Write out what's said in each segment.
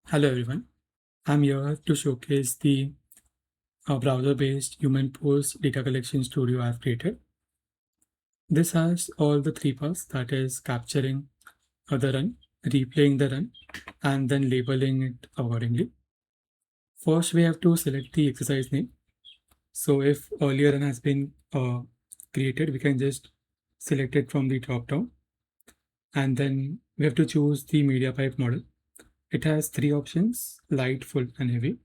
Hello everyone, I'm here to showcase the browser-based human pose data collection studio I've created. This has all the three parts, that is capturing the run, replaying the run, and then labeling it accordingly. First, we have to select the exercise name. So if earlier run has been created, we can just select it from the drop down. And then we have to choose the MediaPipe model. It has three options: light, full, and heavy.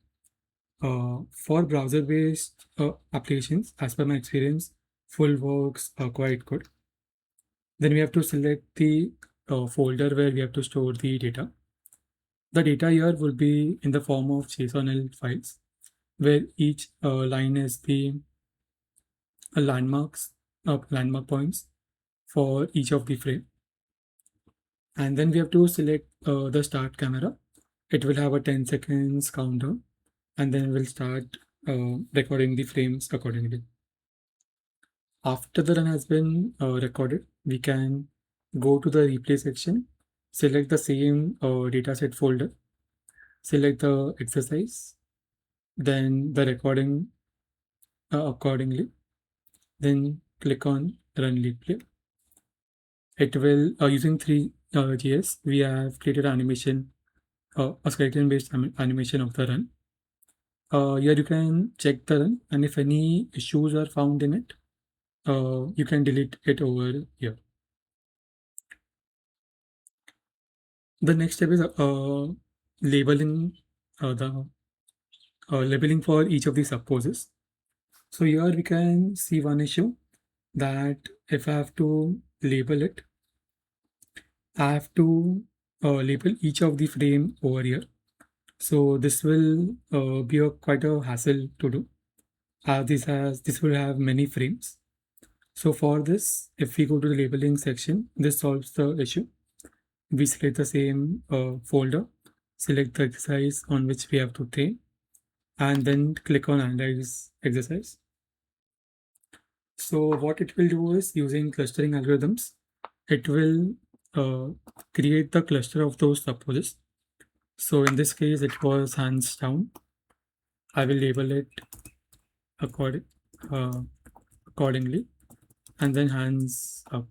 For browser-based applications, as per my experience, full works quite good. Then we have to select the folder where we have to store the data. The data here will be in the form of JSONL files, where each line is the landmark points for each of the frame. And then we have to select the start camera. It will have a 10 seconds countdown, and then we'll start recording the frames accordingly. After the run has been recorded, we can go to the replay section, select the same dataset folder, select the exercise, then the recording accordingly, then click on run replay. It will, using 3GS, we have created animation, a skeleton-based animation of the run. Here you can check the run, and if any issues are found in it, you can delete it over here. The next step is labeling the labeling for each of the subposes. So here we can see one issue, that if I have to label it, I have to label each of the frame over here. So this will be quite a hassle to do. This will have many frames. So for this, if we go to the labeling section, this solves the issue. We select the same folder, select the exercise on which we have to train, and then click on analyze exercise. So what it will do is, using clustering algorithms, it will create the cluster of those subposes. So in this case, it was hands down. I will label it according, uh, accordingly, and then hands up,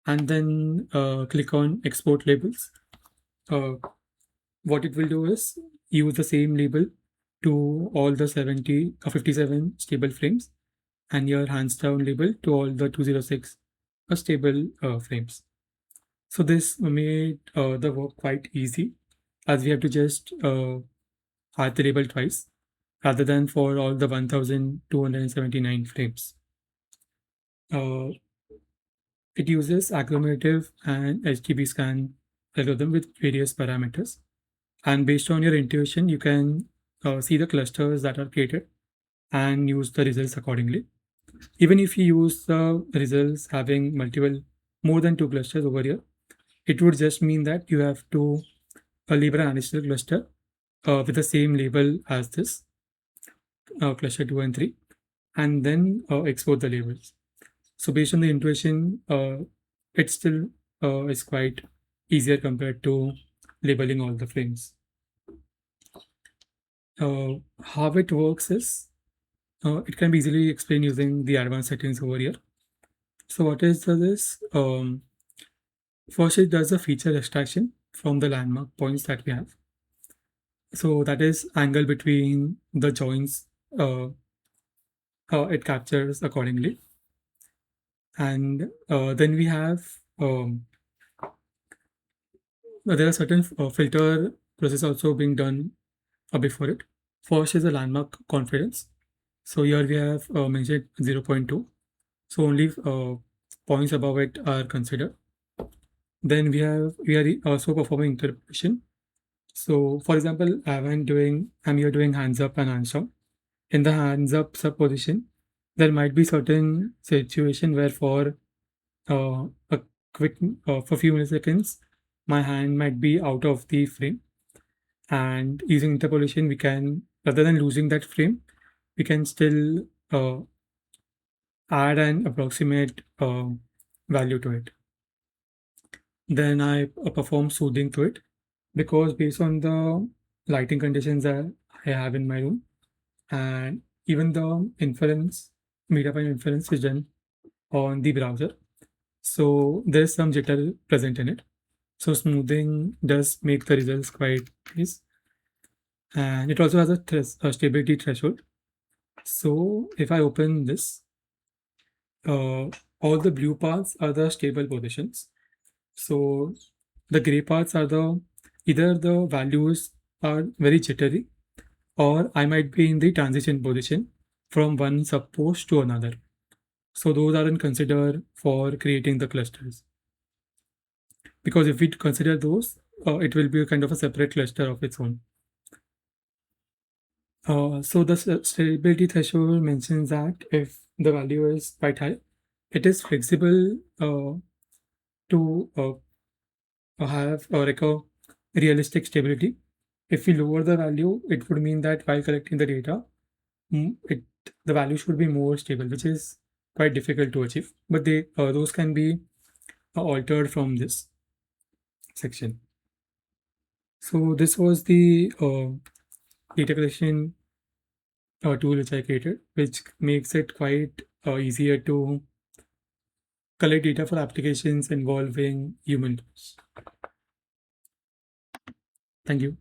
and then click on export labels. What it will do is use the same label to all the 70 or 57 stable frames, and your hands down label to all the 206 stable frames. So this made the work quite easy, as we have to just add the label twice rather than for all the 1279 frames. It uses agglomerative and HTTP scan algorithm with various parameters. And based on your intuition, you can see the clusters that are created and use the results accordingly. Even if you use the results having more than two clusters over here, it would just mean that you have to label an additional cluster with the same label as this cluster 2 and 3, and then export the labels. So based on the intuition, it still is quite easier compared to labeling all the frames. How it works is, it can be easily explained using the advanced settings over here. So what is this? First, it does a feature extraction from the landmark points that we have. So that is angle between the joints. It captures accordingly, and then we have there are certain filter process also being done before it. First is the landmark confidence. So here we have mentioned 0.2. So only points above it are considered. Then we are also performing interpolation. So for example, I'm here doing hands up and hands down. In the hands up sub position, there might be certain situation where for a quick for few milliseconds, my hand might be out of the frame, and using interpolation, we can, rather than losing that frame, we can still add an approximate value to it. Then I perform soothing to it. because based on the lighting conditions that I have in my room, and even the inference, MediaPipe inference is done on the browser. So there's some jitter present in it. So smoothing does make the results quite nice. And it also has a stability threshold. So if I open this, uh, all the blue parts are the stable positions. So the gray parts are the either the values are very jittery, or I might be in the transition position from one subpost to another. So those aren't considered for creating the clusters. Because if we consider those, it will be a kind of a separate cluster of its own. So the stability threshold mentions that if the value is quite high, it is flexible to have like a realistic stability. If we lower the value, it would mean that while collecting the data, the value should be more stable, which is quite difficult to achieve. But those can be altered from this section. So this was the data collection tool which I created, which makes it quite easier to collect data for applications involving humans. Thank you.